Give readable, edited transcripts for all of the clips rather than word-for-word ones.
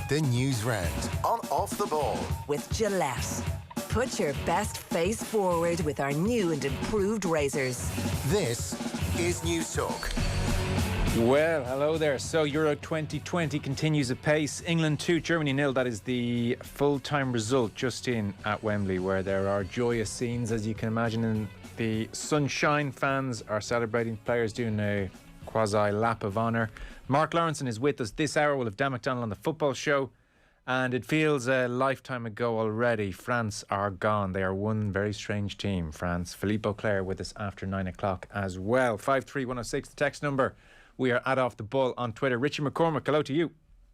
The Newsround on Off the Ball. With Gillette. Put your best face forward with our new and improved razors. This is News Talk. Well, hello there. So Euro 2020 continues apace. England 2, Germany 0. That is the full-time result just in at Wembley, where there are joyous scenes, as you can imagine. And the sunshine fans are celebrating. Players doing a quasi-lap of honour. Mark Lawrenson is with us this hour. We'll have Dan McDonnell on the football show. And it feels a lifetime ago already. France are gone. They are one very strange team, France. Philippe Auclair with us after 9 o'clock as well. 53106, the text number. We are at Off the Ball on Twitter. Richie McCormick, hello to you.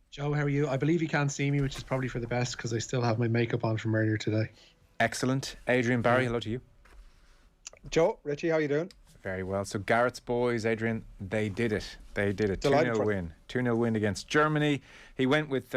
Joe, how are you? I believe you can't see me, which is probably for the best because I still have my makeup on from earlier today. Excellent. Adrian Barry, hello to you. Joe, Richie, how you doing? Very well. So Garrett's boys, Adrian, they did it. They did it. 2-0 win. 2-0 win against Germany. He went with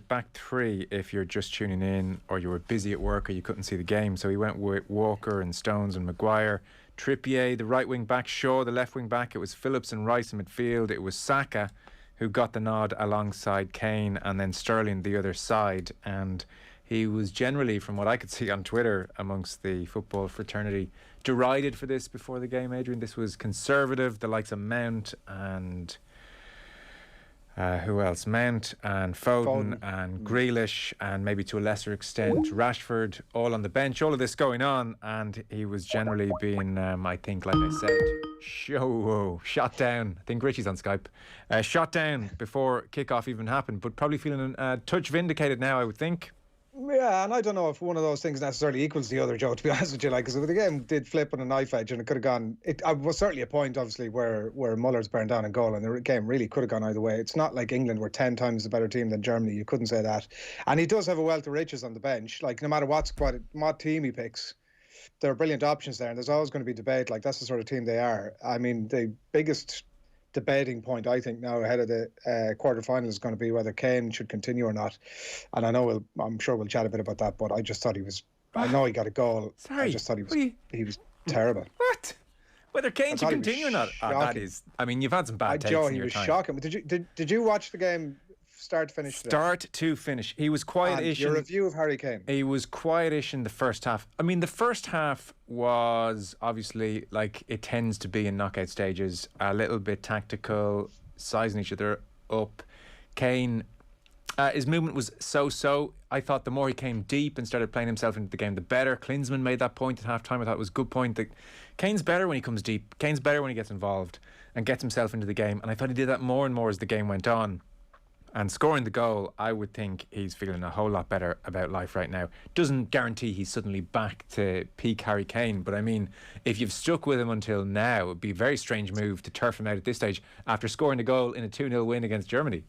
back three if you're just tuning in or you were busy at work or you couldn't see the game. So he went with Walker and Stones and Maguire. Trippier, the right wing back. Shaw, the left wing back. It was Phillips and Rice in midfield. It was Saka who got the nod alongside Kane, and then Sterling the other side. And he was generally, from what I could see on Twitter amongst the football fraternity, derided for this before the game, Adrian. This was conservative. The likes of Mount and who else? Mount and Foden and Grealish, and maybe to a lesser extent Rashford, all on the bench. All of this going on, and he was generally being, I think, like I said, shot down. I think Richie's on Skype. Shot down before kickoff even happened, but probably feeling a touch vindicated now, I would think. Yeah, and I don't know if one of those things necessarily equals the other, Joe, to be honest with you. Because the game did flip on a knife edge and it could have gone... It was certainly a point, obviously, where Muller's burned down a goal, and the game really could have gone either way. It's not like England were 10 times a better team than Germany. You couldn't say that. And he does have a wealth of riches on the bench. Like, no matter what team he picks, there are brilliant options there, and there's always going to be debate. Like, that's the sort of team they are. I mean, the biggest debating point, I think, now ahead of the quarterfinal is going to be whether Kane should continue or not. And I'm sure we'll chat a bit about that, but I just thought he was... I know he got a goal. Sorry. I just thought he was terrible. What? Whether Kane should continue or not? That is... I mean, you've had some bad takes in your time. Joe, he was shocking. Did you watch the game start to finish today? Start to finish. He was quiet-ish. Your review of Harry Kane. He was quiet-ish in the first half. I mean, the first half was obviously, like it tends to be in knockout stages, a little bit tactical, sizing each other up. Kane, his movement was so-so. I thought the more he came deep and started playing himself into the game, the better. Klinsmann made that point at half-time. I thought it was a good point. That Kane's better when he comes deep. Kane's better when he gets involved and gets himself into the game. And I thought he did that more and more as the game went on. And scoring the goal, I would think he's feeling a whole lot better about life right now. Doesn't guarantee he's suddenly back to peak Harry Kane, but I mean, if you've stuck with him until now, it would be a very strange move to turf him out at this stage after scoring a goal in a 2-0 win against Germany.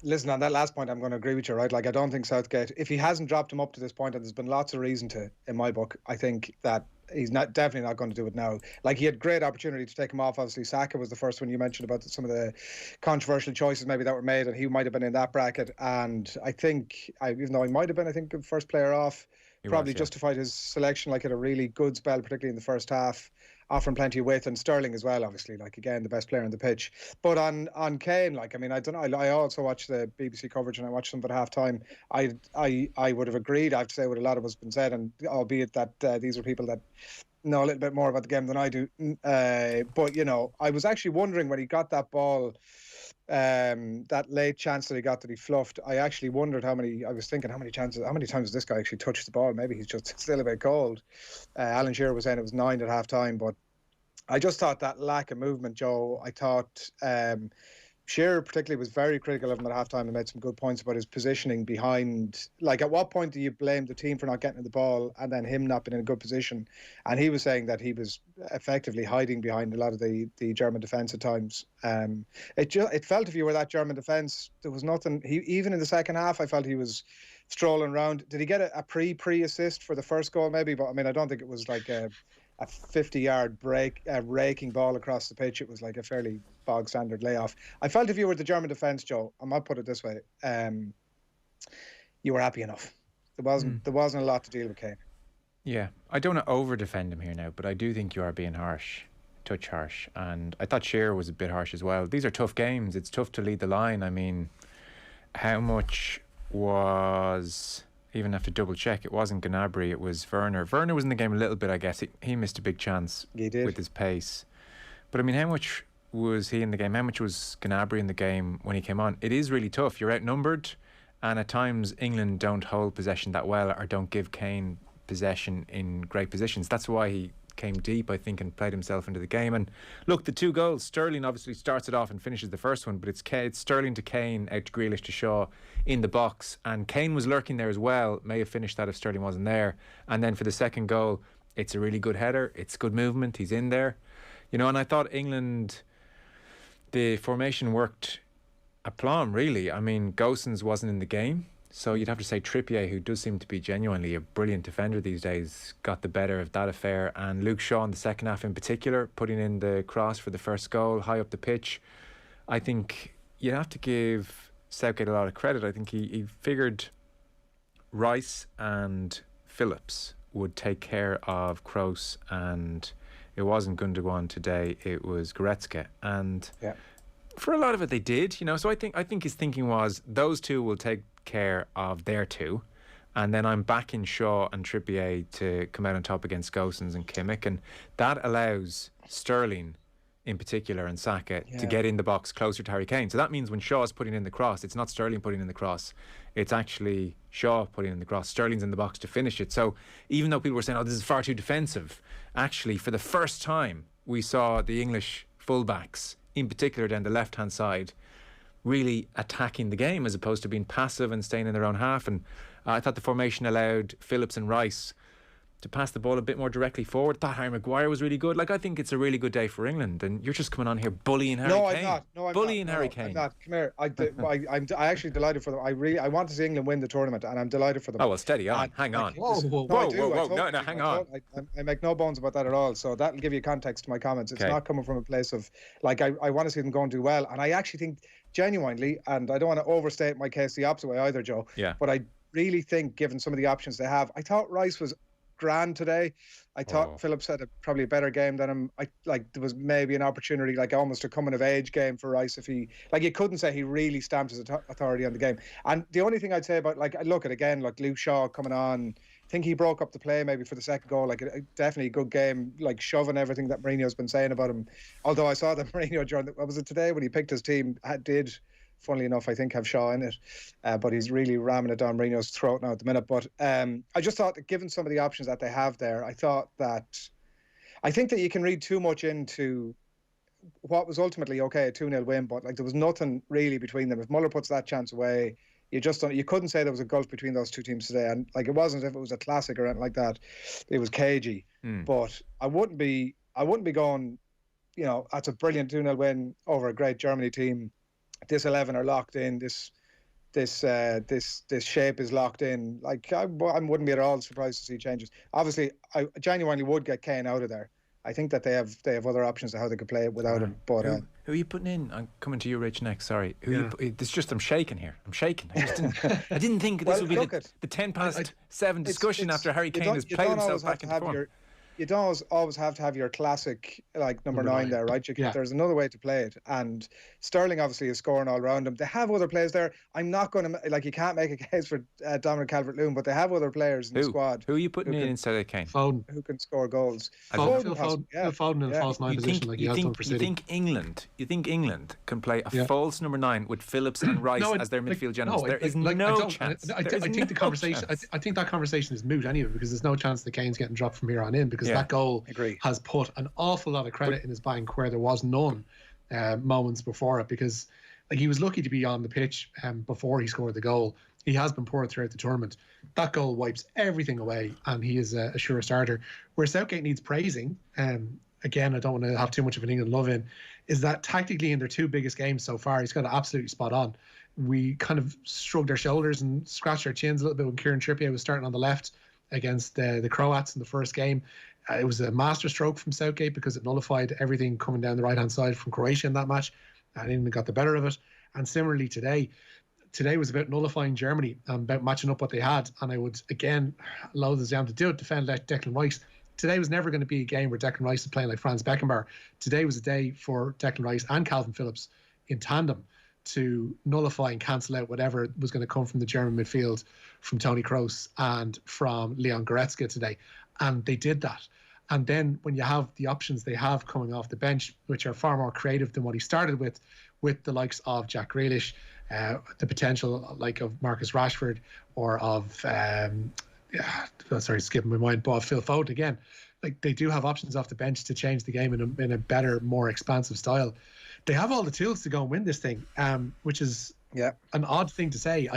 Listen, on that last point, I'm going to agree with you, right? Like, I don't think Southgate, if he hasn't dropped him up to this point, and there's been lots of reason to, in my book, I think that he's definitely not going to do it now. Like, he had great opportunity to take him off. Obviously, Saka was the first one you mentioned about some of the controversial choices maybe that were made, and he might have been in that bracket. And I think, even though he might have been, I think, the first player off, probably justified his selection. Like, had a really good spell, particularly in the first half, offering plenty of width, and Sterling as well, obviously, like, again, the best player on the pitch. But on Kane, like, I mean, I don't know, I also watched the BBC coverage and I watched them at half time. I would have agreed, I have to say, with a lot of what's been said, and albeit that these are people that know a little bit more about the game than I do. But, you know, I was actually wondering when he got that ball, that late chance that he got that he fluffed, I actually wondered how many times has this guy actually touched the ball? Maybe he's just still a bit cold. Alan Shearer was saying it was 9 at half time, but I just thought that lack of movement, Joe, I thought Shearer particularly was very critical of him at halftime and made some good points about his positioning behind. Like, at what point do you blame the team for not getting the ball and then him not being in a good position? And he was saying that he was effectively hiding behind a lot of the German defence at times. It felt, if you were that German defence, there was nothing. Even in the second half, I felt he was strolling around. Did he get a pre-assist for the first goal maybe? But I mean, I don't think it was like a 50-yard raking ball across the pitch. It was like a fairly bog standard layoff. I felt if you were the German defence, Joe, I might put it this way, you were happy enough. There wasn't a lot to deal with Kane. Yeah, I don't want to over-defend him here now, but I do think you are being harsh, touch harsh. And I thought Shearer was a bit harsh as well. These are tough games. It's tough to lead the line. I mean, how much was, even have to double check, it wasn't Gnabry, it was Werner. Werner was in the game a little bit, I guess. He missed a big chance with his pace. But I mean, how much was he in the game? How much was Gnabry in the game when he came on? It is really tough. You're outnumbered, and at times England don't hold possession that well, or don't give Kane possession in great positions. That's why he came deep, I think, and played himself into the game. And look, the 2 goals, Sterling obviously starts it off and finishes the first one, but it's Sterling to Kane, out to Grealish to Shaw in the box, and Kane was lurking there as well, may have finished that if Sterling wasn't there. And then for the second goal, it's a really good header, it's good movement, he's in there, you know. And I thought England, the formation worked aplomb, really. I mean, Gosens wasn't in the game, so you'd have to say Trippier, who does seem to be genuinely a brilliant defender these days, got the better of that affair. And Luke Shaw in the second half in particular, putting in the cross for the first goal, high up the pitch. I think you have to give Southgate a lot of credit. I think he figured Rice and Phillips would take care of Kroos, and it wasn't Gundogan today, it was Goretzka. And for a lot of it they did, you know. So I think his thinking was those 2 will take care of their 2, and then I'm backing Shaw and Trippier to come out on top against Gosens and Kimmich, and that allows Sterling in particular and Saka to get in the box closer to Harry Kane. So that means when Shaw's putting in the cross, it's not Sterling putting in the cross, it's actually Shaw putting in the cross. Sterling's in the box to finish it. So even though people were saying, oh, this is far too defensive, actually for the first time we saw the English fullbacks, in particular down the left hand side, really attacking the game as opposed to being passive and staying in their own half. And I thought the formation allowed Phillips and Rice to pass the ball a bit more directly forward. I thought Harry Maguire was really good. Like, I think it's a really good day for England, and you're just coming on here bullying Harry Kane. I'm not. No, I'm bullying not. Harry No, Kane. I'm not. Come here. I'm actually delighted for them. I want to see England win the tournament, and I'm delighted for them. Oh, well, steady on. And hang on. Whoa. No, hang on. I make no bones about that at all. So that'll give you context to my comments. It's not coming from a place of, like, I want to see them go and do well. And I actually think, genuinely, and I don't want to overstate my case the opposite way either, Joe, but I really think, given some of the options they have, I thought Rice was grand today. I thought Phillips had probably a better game than him. There was maybe an opportunity, like almost a coming of age game for Rice, if he, like, you couldn't say he really stamped his authority on the game. And the only thing I'd say about, like, I look at again, like Luke Shaw coming on, I think he broke up the play maybe for the second goal. Like, definitely a good game, like shoving everything that Mourinho's been saying about him. Although I saw that Mourinho during was it today when he picked his team did, funnily enough, I think have Shaw in it, but he's really ramming it down Mourinho's throat now at the minute. But I just thought that given some of the options that they have there, I think that you can read too much into what was ultimately a 2-0 win, but like there was nothing really between them. If Muller puts that chance away, you couldn't say there was a gulf between those two teams today. And like, it wasn't as if it was a classic or anything like that. It was cagey. But I wouldn't be going, you know, that's a brilliant 2-0 win over a great Germany team. This 11 are locked in. This shape is locked in. Like, I wouldn't be at all surprised to see changes. Obviously, I genuinely would get Kane out of there. I think that they have other options to how they could play it without him. But who are you putting in? I'm coming to you, Rich, next. Sorry. It's just I'm shaking here. I'm shaking. I didn't think this would be the 10 past 7 discussion after Harry Kane has played himself back into form. You don't always have to have your classic, like, number 9 there, right? There's another way to play it. And Sterling obviously is scoring all around him. They have other players there. I'm not going to, like, you can't make a case for Dominic Calvert-Lewin, but they have other players in the squad. Who are you putting in instead of Kane? Foden. Who can score goals. Foden in a false 9 position, like he has done for City. You think England can play a false number 9 with Phillips and Rice as their midfield generals? There is no chance. I think the conversation. I think that conversation is moot anyway, because there's no chance that Kane's getting dropped from here on in, because that goal has put an awful lot of credit in his bank where there was none moments before it, because like he was lucky to be on the pitch before he scored the goal. He has been poor throughout the tournament. That goal wipes everything away, and he is a sure starter. Where Southgate needs praising, again, I don't want to have too much of an England love in, is that tactically in their 2 biggest games so far, he's got it absolutely spot on. We kind of shrugged our shoulders and scratched our chins a little bit when Kieran Trippier was starting on the left against the Croats in the first game. It was a masterstroke from Southgate because it nullified everything coming down the right-hand side from Croatia in that match, and England got the better of it. And similarly today was about nullifying Germany and about matching up what they had. And I would, again, allow the Zam to do it, defend like Declan Rice. Today was never going to be a game where Declan Rice is playing like Franz Beckenbauer. Today was a day for Declan Rice and Calvin Phillips in tandem to nullify and cancel out whatever was going to come from the German midfield, from Toni Kroos and from Leon Goretzka today. And they did that. And then when you have the options they have coming off the bench, which are far more creative than what he started with the likes of Jack Grealish, the potential like of Marcus Rashford, or of, skipping my mind, but Phil Foden again. Like, they do have options off the bench to change the game in a better, more expansive style. They have all the tools to go and win this thing, which is an odd thing to say.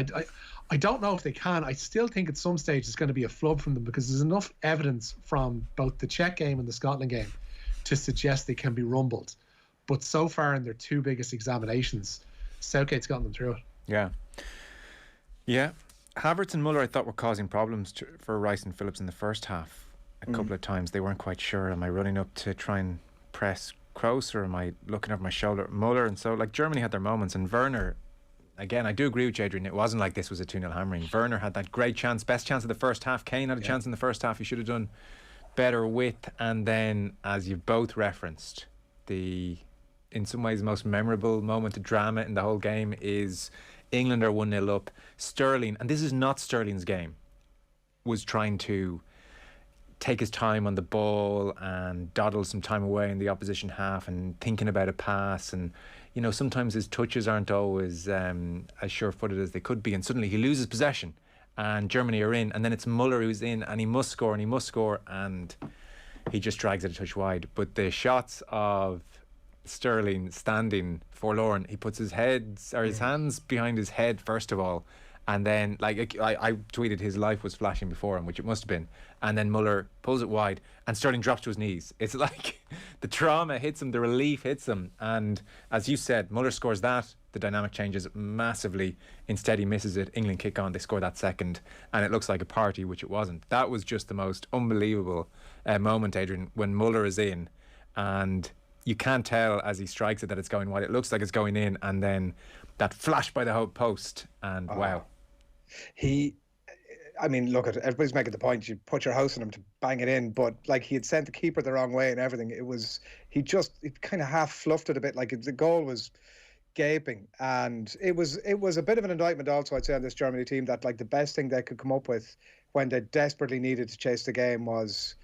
I don't know if they can. I still think at some stage it's going to be a flub from them, because there's enough evidence from both the Czech game and the Scotland game to suggest they can be rumbled. But so far in their two biggest examinations, Southgate's gotten them through it. Yeah. Havertz and Muller, I thought, were causing problems for Rice and Phillips in the first half. A couple of times they weren't quite sure. Am I running up to try and press Kroos, or am I looking over my shoulder at Muller? And so, like, Germany had their moments, and Werner, again, I do agree with you, Adrian, it wasn't like this was a 2-0 hammering. Werner had that great chance, best chance of the first half. Kane had a chance in the first half he should have done better with. And then, as you've both referenced, the, in some ways, most memorable moment of drama in the whole game is England are 1-0 up. Sterling, and this is not Sterling's game, was trying to take his time on the ball and dawdle some time away in the opposition half and thinking about a pass. And, you know, sometimes his touches aren't always as sure-footed as they could be. And suddenly he loses possession and Germany are in. And then it's Muller who's in, and he must score, and he just drags it a touch wide. But the shots of Sterling standing forlorn, he puts his hands behind his head first of all, and then, like, I tweeted his life was flashing before him, which it must have been, and then Muller pulls it wide and Sterling drops to his knees. It's like the trauma hits him, the relief hits him, and as you said, Muller scores that, the dynamic changes massively. Instead he misses it, England kick on, they score that second, and it looks like a party, which it wasn't. That was just the most unbelievable moment, Adrian, when Muller is in, and you can't tell as he strikes it that it's going wide. It looks like it's going in, and then that flash by the post, and wow. I mean, look, everybody's making the point, you put your house on him to bang it in, but like, he had sent the keeper the wrong way and everything. He kind of half fluffed it a bit, like the goal was gaping, and it was a bit of an indictment also, I'd say, on this Germany team, that like the best thing they could come up with when they desperately needed to chase the game was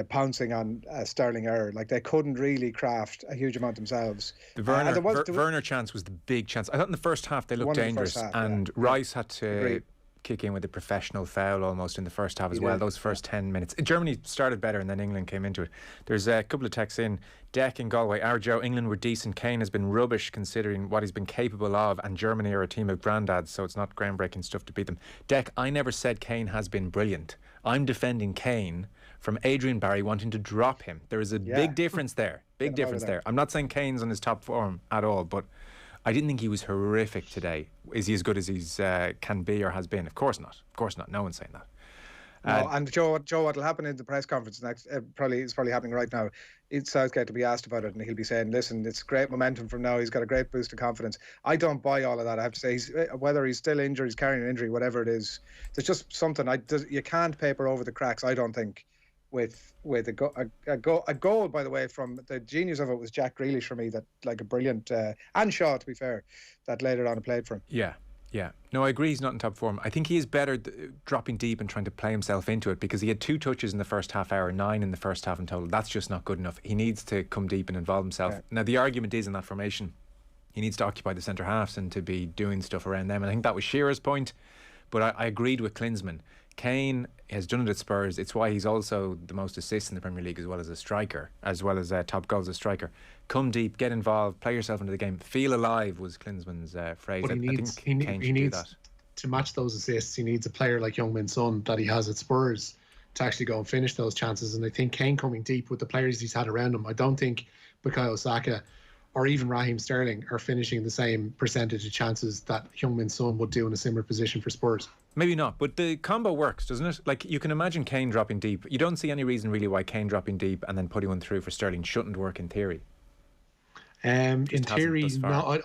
pouncing on Sterling error. Like, they couldn't really craft a huge amount themselves. The Werner chance was the big chance. I thought in the first half they looked dangerous, and Rice had to kick in with a professional foul almost in the first half as well. Those first 10 minutes. Germany started better and then England came into it. There's a couple of texts in. Deck in Galway. Our Joe, England were decent. Kane has been rubbish considering what he's been capable of, and Germany are a team of granddads, so it's not groundbreaking stuff to beat them. Deck, I never said Kane has been brilliant. I'm defending Kane from Adrian Barry wanting to drop him. There is a big difference there. Big difference there. I'm not saying Kane's on his top form at all, but I didn't think he was horrific today. Is he as good as he's can be or has been? Of course not. Of course not. No one's saying that. No, and Joe, what'll happen in the press conference next? It's probably happening right now. It's Southgate to be asked about it, and he'll be saying, "Listen, it's great momentum from now. He's got a great boost of confidence." I don't buy all of that. I have to say, whether he's still injured, he's carrying an injury, whatever it is, there's just something. You can't paper over the cracks, I don't think, with a goal. By the way, from the genius of it was Jack Grealish for me. That, like, a brilliant and Shaw, to be fair, that later on played for him. Yeah. No, I agree he's not in top form. I think he is better dropping deep and trying to play himself into it, because he had 2 touches in the first half hour, 9 in the first half in total. That's just not good enough. He needs to come deep and involve himself. Now, the argument is in that formation, he needs to occupy the centre halves and to be doing stuff around them. And I think that was Shearer's point, but I agreed with Klinsmann. Kane has done it at Spurs. It's why he's also the most assists in the Premier League, as well as a striker, as well as top goals as a striker. Come deep, get involved, play yourself into the game, feel alive was Klinsmann's phrase. But he needs to match those assists. He needs a player like Heung-min Son that he has at Spurs to actually go and finish those chances. And I think Kane coming deep with the players he's had around him, I don't think Bukayo Saka or even Raheem Sterling are finishing the same percentage of chances that Heung-min Son would do in a similar position for Spurs. Maybe not, but the combo works, doesn't it? Like, you can imagine Kane dropping deep. You don't see any reason really why Kane dropping deep and then putting one through for Sterling shouldn't work in theory. In theory, no.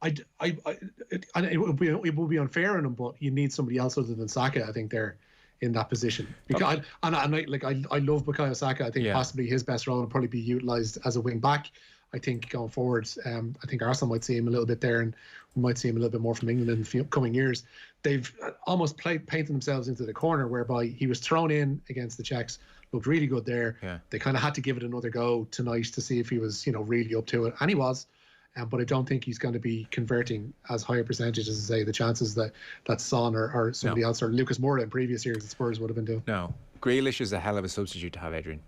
It would be unfair on him, but you need somebody else other than Saka, I think, there in that position. Because I love Bukayo Saka. I think possibly his best role would probably be utilised as a wing back. I think going forwards, I think Arsenal might see him a little bit there, and we might see him a little bit more from England in the coming years. They've almost painted themselves into the corner whereby he was thrown in against the Czechs, looked really good there. Yeah. They kind of had to give it another go tonight to see if he was, really up to it, and he was. But I don't think he's going to be converting as high a percentage as, say, the chances that Son or somebody else, or Lucas Moura in previous years at Spurs would have been doing. No. Grealish is a hell of a substitute to have, Adrian.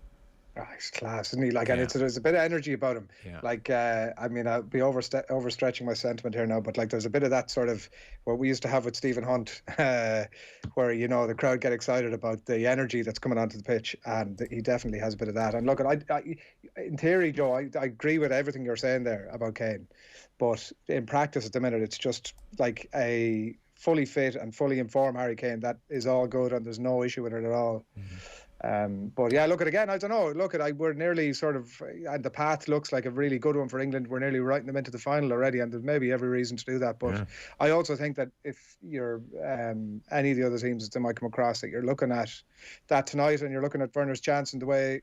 He's class, isn't he? And there's a bit of energy about him. Yeah. I'll be overstretching my sentiment here now, but there's a bit of that sort of what we used to have with Stephen Hunt, where the crowd get excited about the energy that's coming onto the pitch, and he definitely has a bit of that. And look, in theory, Joe, I agree with everything you're saying there about Kane, but in practice at the minute, it's just like a fully fit and fully informed Harry Kane that is all good, and there's no issue with it at all. Mm-hmm. But yeah, look at again. I don't know. We're nearly sort of, and the path looks like a really good one for England. We're nearly writing them into the final already, and there's maybe every reason to do that. But I also think that if you're any of the other teams that they might come across, that you're looking at that tonight, and you're looking at Werner's chance and the way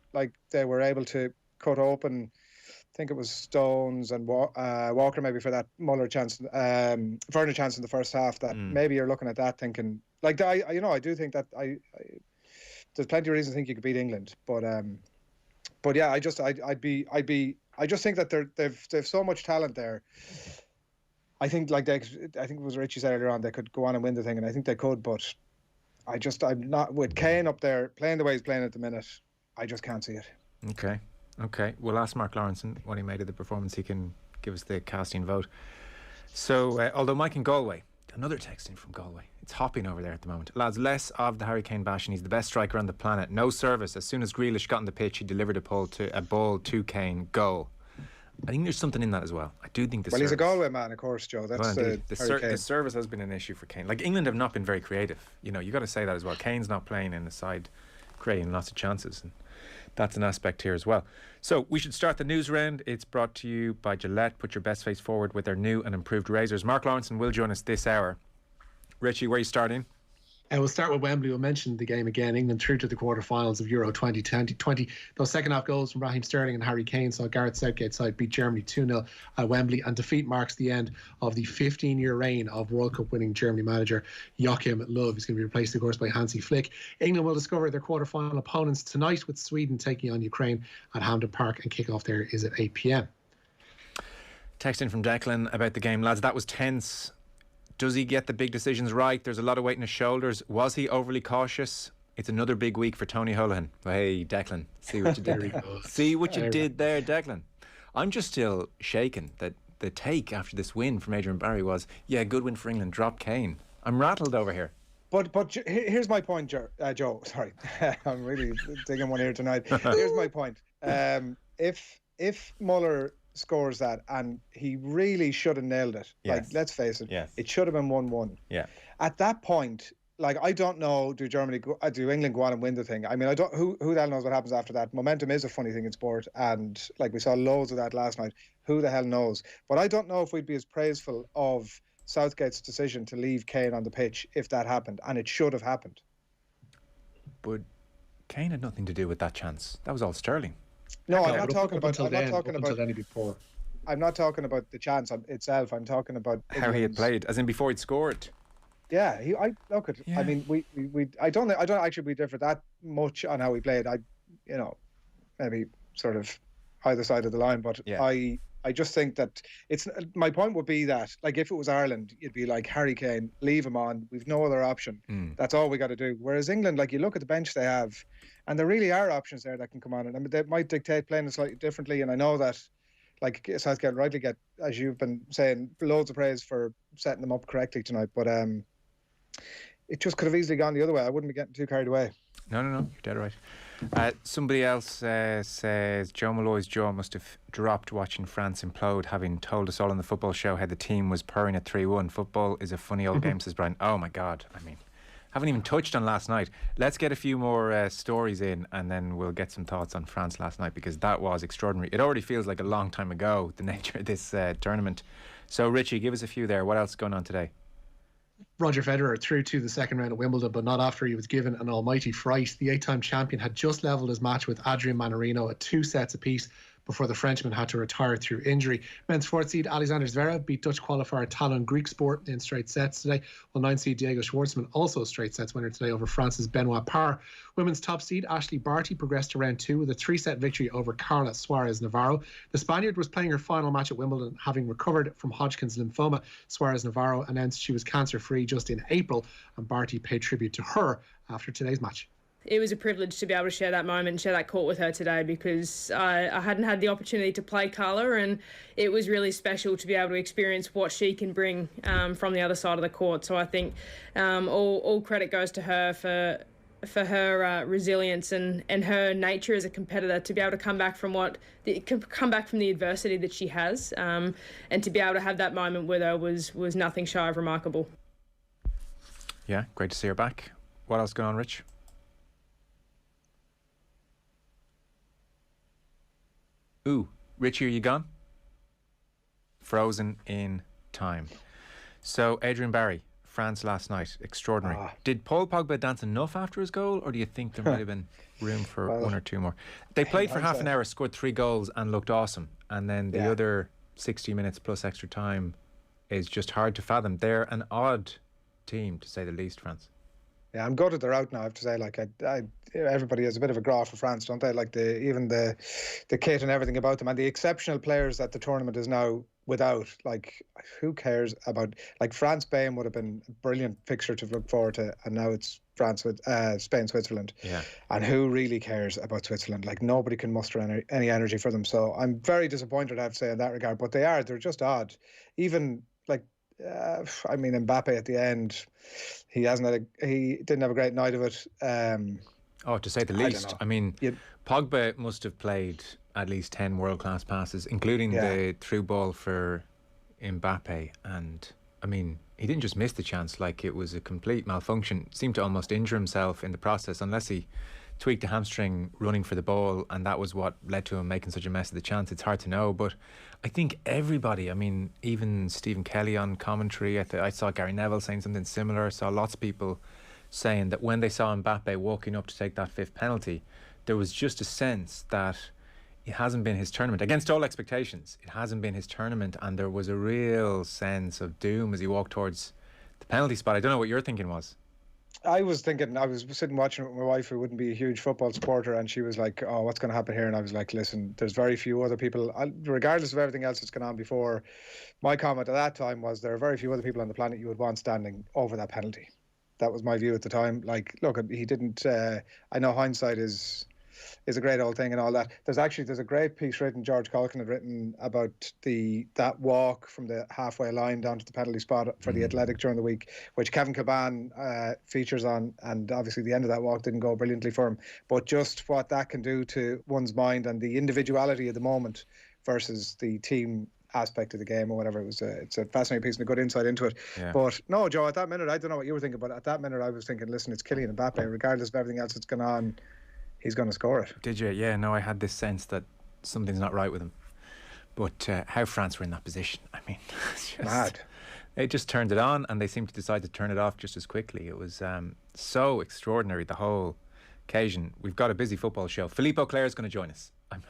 they were able to cut open. I think it was Stones and Walker maybe for that Werner chance in the first half. That maybe you're looking at that thinking I do think that there's plenty of reasons to think you could beat England, but yeah, I just think that they've so much talent there. I think I think it was Richie said earlier on, they could go on and win the thing, and I think they could, but I'm not with Kane up there playing the way he's playing at the minute. I just can't see it. Okay. We'll ask Mark Lawrenson what he made of the performance. He can give us the casting vote. So, although Mike in Galway, another text in from Galway. It's hopping over there at the moment. Lads, less of the Harry Kane bashing. He's the best striker on the planet. No service. As soon as Grealish got on the pitch, he delivered a ball to Kane. Goal. I think there's something in that as well. I do think the service. He's a Galway man, of course, Joe. That's the service has been an issue for Kane. England have not been very creative. You got to say that as well. Kane's not playing in the side, creating lots of chances, and that's an aspect here as well. So we should start the news round. It's brought to you by Gillette. Put your best face forward with their new and improved razors. Mark Lawrenson will join us this hour. Richie, where are you starting? We'll start with Wembley. We'll mention the game again. England through to the quarterfinals of Euro 2020. Those second half goals from Raheem Sterling and Harry Kane saw Gareth Southgate's side beat Germany 2-0 at Wembley, and defeat marks the end of the 15-year reign of World Cup winning Germany manager Joachim Löw. He's going to be replaced, of course, by Hansi Flick. England will discover their quarterfinal opponents tonight, with Sweden taking on Ukraine at Hampden Park, and kick-off there is at 8 p.m. Text in from Declan about the game. Lads, that was tense. Does he get the big decisions right? There's a lot of weight on his shoulders. Was he overly cautious? It's another big week for Tony Holohan. Hey, Declan, see what you did. See what you did there, Declan. I'm just still shaken that the take after this win from Adrian Barry was, good win for England, drop Kane. I'm rattled over here. But here's my point, Joe. Sorry, I'm really digging one here tonight. Here's my point. If Muller scores that, and he really should have nailed it. Yes. Let's face it. Yes. It should have been 1-1. Yeah. At that point, I don't know. Do England go on and win the thing? I mean, I don't. Who the hell knows what happens after that? Momentum is a funny thing in sport, and we saw loads of that last night. Who the hell knows? But I don't know if we'd be as praiseful of Southgate's decision to leave Kane on the pitch if that happened, and it should have happened. But Kane had nothing to do with that chance. That was all Sterling. No, I'm not talking about. I'm not talking about the chance itself. I'm talking about how he had played, as in before he'd scored. Yeah, I mean, I don't actually we differ that much on how he played. Maybe sort of either side of the line, but yeah. I just think that my point would be that, if it was Ireland, you'd be like, Harry Kane, leave him on. We've no other option. That's all we got to do. Whereas England, you look at the bench they have, and there really are options there that can come on. And I mean, they might dictate playing it slightly differently. And I know that, Southgate rightly get, as you've been saying, loads of praise for setting them up correctly tonight. But it just could have easily gone the other way. I wouldn't be getting too carried away. No, you're dead right. Somebody else says Joe Malloy's jaw must have dropped watching France implode, having told us all on the football show how the team was purring at 3-1. Football is a funny old game, says Brian. Oh my God, I mean, haven't even touched on last night. Let's get a few more stories in, and then we'll get some thoughts on France last night, because that was extraordinary. It already feels like a long time ago, the nature of this tournament. So Richie, give us a few there. What else is going on today? Roger Federer through to the second round at Wimbledon, but not after he was given an almighty fright. The 8-time champion had just levelled his match with Adrian Manarino at 2 sets apiece before the Frenchman had to retire through injury. Men's fourth seed Alexander Zverev beat Dutch qualifier Talon Griekspoor in straight sets today, while 9th seed Diego Schwartzman also straight sets winner today over France's Benoit Paire. Women's top seed Ashley Barty progressed to round 2 with a 3-set victory over Carla Suarez Navarro. The Spaniard was playing her final match at Wimbledon, having recovered from Hodgkin's lymphoma. Suarez Navarro announced she was cancer-free just in April, and Barty paid tribute to her after today's match. It was a privilege to be able to share that moment and share that court with her today, because I hadn't had the opportunity to play Carla, and it was really special to be able to experience what she can bring from the other side of the court. So I think all credit goes to her for her resilience and her nature as a competitor, to be able to come back from the adversity that she has, and to be able to have that moment with her was nothing shy of remarkable. Yeah, great to see her back. What else going on, Rich? Ooh, Richie, are you gone? Frozen in time. So, Adrian Barry, France last night, extraordinary. Did Paul Pogba dance enough after his goal, or do you think there might have been room for one or two more? They played for half an hour, scored 3 goals and looked awesome. And then the other 60 minutes plus extra time is just hard to fathom. They're an odd team, to say the least, France. Yeah, I'm gutted they're out now, I have to say. Like, everybody has a bit of a graft for France, don't they? Like, even the kit and everything about them, and the exceptional players that the tournament is now without. Like, who cares about... Like, France-Spain would have been a brilliant fixture to look forward to, and now it's Spain-Switzerland. Yeah. And who really cares about Switzerland? Like, nobody can muster any energy for them. So I'm very disappointed, I have to say, in that regard. But they're just odd. Even, like, I mean, Mbappe at the end, he didn't have a great night of it. To say the least. I mean, Pogba must have played at least 10 world-class passes, including the through ball for Mbappe. And, I mean, he didn't just miss the chance, like it was a complete malfunction. Seemed to almost injure himself in the process, unless he tweaked a hamstring running for the ball, and that was what led to him making such a mess of the chance. It's hard to know, but I think everybody, I mean, even Stephen Kelly on commentary, I saw Gary Neville saying something similar. I saw lots of people saying that when they saw Mbappe walking up to take that 5th penalty, there was just a sense that it hasn't been his tournament. Against all expectations, it hasn't been his tournament, and there was a real sense of doom as he walked towards the penalty spot. I don't know what your thinking was. I was sitting watching it with my wife, who wouldn't be a huge football supporter, and she was like, oh, what's going to happen here? And I was like, listen, there's very few other people, regardless of everything else that's gone on before. My comment at that time was, there are very few other people on the planet you would want standing over that penalty. That was my view at the time. Like, look, he didn't... I know hindsight is a great old thing and all that. There's a great piece written, George Colkin had written, about that walk from the halfway line down to the penalty spot for the Athletic during the week, which Kevin Kilban features on, and obviously the end of that walk didn't go brilliantly for him. But just what that can do to one's mind and the individuality of the moment versus the team aspect of the game or whatever, it's a fascinating piece and a good insight into it. Yeah. But no, Joe, at that minute, I don't know what you were thinking, but at that minute I was thinking, listen, it's Kylian Mbappe, regardless of everything else that's gone on, he's going to score it. Did you? Yeah, no, I had this sense that something's not right with him. But how France were in that position, I mean, it's just mad. They just turned it on, and they seemed to decide to turn it off just as quickly. It was so extraordinary, the whole occasion. We've got a busy football show. Philippe Auclair is going to join us. I'm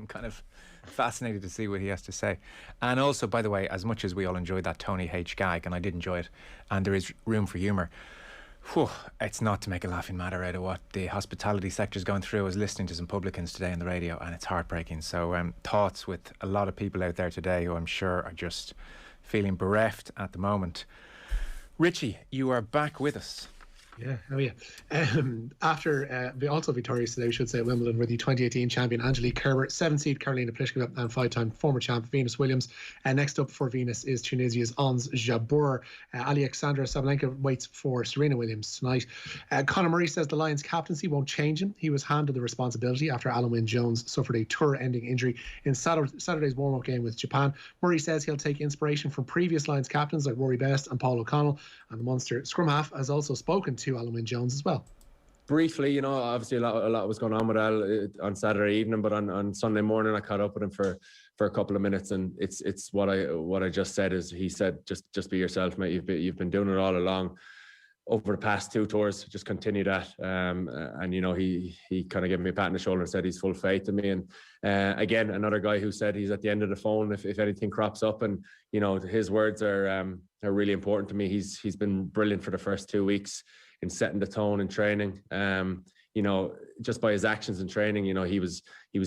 kind of fascinated to see what he has to say. And also, by the way, as much as we all enjoyed that Tony H gag, and I did enjoy it, and there is room for humour, it's not to make a laughing matter out of what the hospitality sector is going through. I was listening to some publicans today on the radio, and it's heartbreaking. So thoughts with a lot of people out there today who I'm sure are just feeling bereft at the moment. Richie, you are back with us. Yeah, oh yeah. After also victorious today, we should say, at Wimbledon, were the 2018 champion Angelique Kerber, 7th seed Karolina Pliskova, and 5-time former champ Venus Williams. Next up for Venus is Tunisia's Ons Jabeur. Alexandra Sabalenka waits for Serena Williams tonight. Conor Murray says the Lions' captaincy won't change him. He was handed the responsibility after Alan Wynne-Jones suffered a tour-ending injury in Saturday's warm-up game with Japan. Murray says he'll take inspiration from previous Lions captains like Rory Best and Paul O'Connell, and the Munster scrum half has also spoken to Alan Wynne-Jones as well. Briefly, obviously a lot was going on with Al on Saturday evening, but on Sunday morning I caught up with him for a couple of minutes, and it's what I just said is, he said, just be yourself, mate. You've been doing it all along. over the past 2 tours, just continue that. And you know, he kind of gave me a pat on the shoulder and said he's full faith in me. And again, another guy who said he's at the end of the phone if anything crops up. And you know, his words are really important to me. He's been brilliant for the first 2 weeks in setting the tone in training. You know, just by his actions in training, you know, he was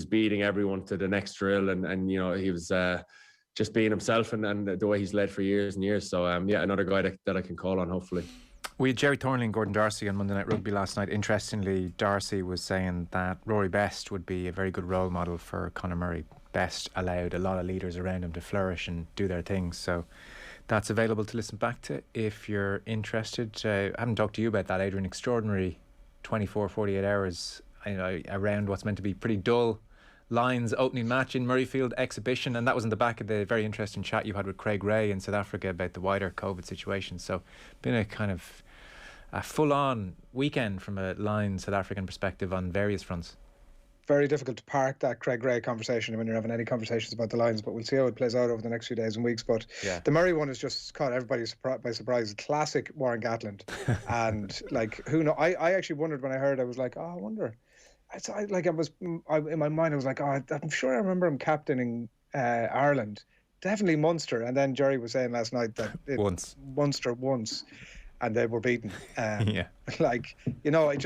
beating everyone to the next drill, and you know, he was just being himself, and the way he's led for years and years. So yeah, another guy that I can call on, hopefully. We had Jerry Thornley and Gordon Darcy on Monday Night Rugby last night. Interestingly, Darcy was saying that Rory Best would be a very good role model for Conor Murray. Best allowed a lot of leaders around him to flourish and do their things. So that's available to listen back to if you're interested. I haven't talked to you about that, Adrian. Extraordinary 24, 48 hours, you know, around what's meant to be pretty dull Lions opening match in Murrayfield exhibition, and that was in the back of the very interesting chat you had with Craig Ray in South Africa about the wider COVID situation. So been a kind of a full-on weekend from a Lions South African perspective on various fronts. Very difficult to park that Craig Ray conversation when you're having any conversations about the Lions, but we'll see how it plays out over the next few days and weeks. But the Murray one has just caught everybody by surprise. Classic Warren Gatland. And like, who know? I actually wondered when I heard, I was like, oh, I wonder. In my mind, I was like, oh, I'm sure I remember him captaining Ireland. Definitely Munster. And then Jerry was saying last night that Munster once, and they were beaten. Yeah. Like, you know, it's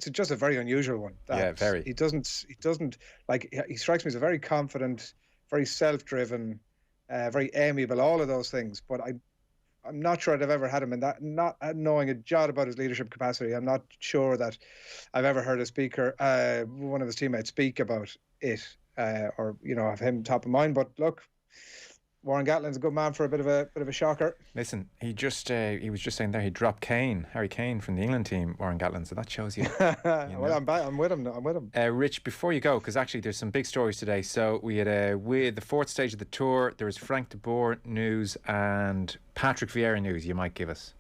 just a very unusual one. Yeah, very. He doesn't like, he strikes me as a very confident, very self-driven, very amiable, all of those things. But I'm not sure I've ever had him in that, not knowing a jot about his leadership capacity. I'm not sure that I've ever heard a speaker, one of his teammates, speak about it, or, you know, have him top of mind. But look, Warren Gatland's a good man for a bit of a shocker. Listen, he was just saying there he dropped Harry Kane from the England team, Warren Gatland. So that shows you. Well, I'm with him. Rich, before you go, because actually there's some big stories today. So we had with the 4th stage of the tour, there was Frank de Boer news and Patrick Vieira news. You might give us.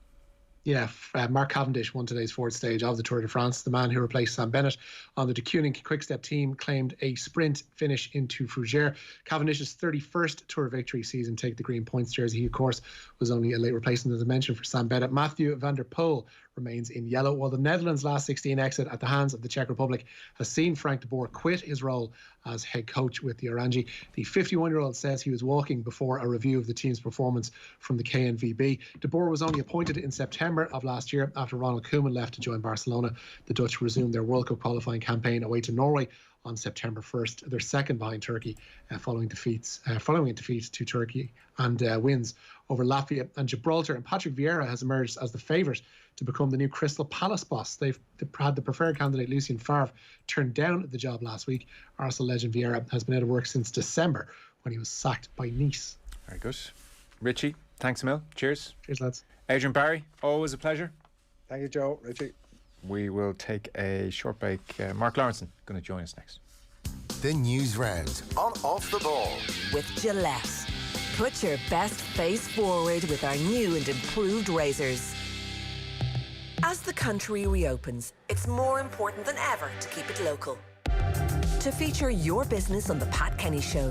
Yeah, Mark Cavendish won today's 4th stage of the Tour de France. The man who replaced Sam Bennett on the De Kooning Quickstep team claimed a sprint finish into Fougères. Cavendish's 31st Tour victory season take the green points jersey. He, of course, was only a late replacement, as I mentioned, for Sam Bennett. Mathieu van der Poel remains in yellow, while the Netherlands' last 16 exit at the hands of the Czech Republic has seen Frank de Boer quit his role as head coach with the Orange. The 51-year-old says he was walking before a review of the team's performance from the KNVB. De Boer was only appointed in September of last year after Ronald Koeman left to join Barcelona. The Dutch resumed their World Cup qualifying campaign away to Norway on September 1st. They're second behind Turkey, following a defeat to Turkey and wins over Latvia and Gibraltar. And Patrick Vieira has emerged as the favourite to become the new Crystal Palace boss. They've had the preferred candidate, Lucien Favre, turned down the job last week. Arsenal legend Vieira has been out of work since December when he was sacked by Nice. Very good. Richie, thanks a mil. Cheers. Cheers, lads. Adrian Barry, always a pleasure. Thank you, Joe. Richie. We will take a short break. Mark Lawrenson going to join us next. The News Round on Off the Ball. With Gillette. Put your best face forward with our new and improved razors. As the country reopens, it's more important than ever to keep it local. To feature your business on The Pat Kenny Show,